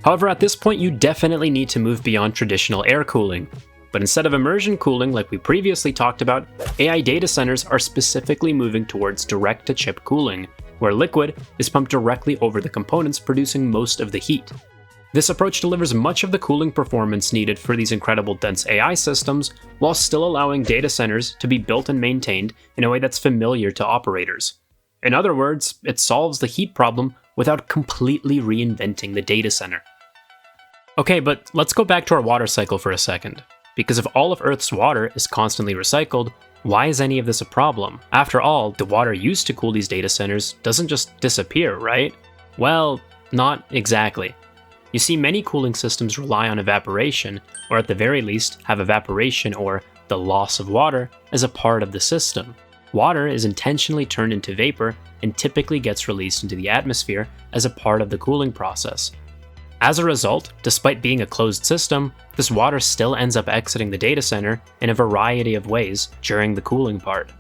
However, at this point you definitely need to move beyond traditional air cooling. But instead of immersion cooling like we previously talked about, AI data centers are specifically moving towards direct-to-chip cooling, where liquid is pumped directly over the components producing most of the heat. This approach delivers much of the cooling performance needed for these incredible dense AI systems, while still allowing data centers to be built and maintained in a way that's familiar to operators. In other words, it solves the heat problem without completely reinventing the data center. Okay, but let's go back to our water cycle for a second. Because if all of Earth's water is constantly recycled, why is any of this a problem? After all, the water used to cool these data centers doesn't just disappear, right? Well, not exactly. You see, many cooling systems rely on evaporation, or at the very least, have evaporation or the loss of water as a part of the system. Water is intentionally turned into vapor and typically gets released into the atmosphere as a part of the cooling process. As a result, despite being a closed system, this water still ends up exiting the data center in a variety of ways during the cooling part.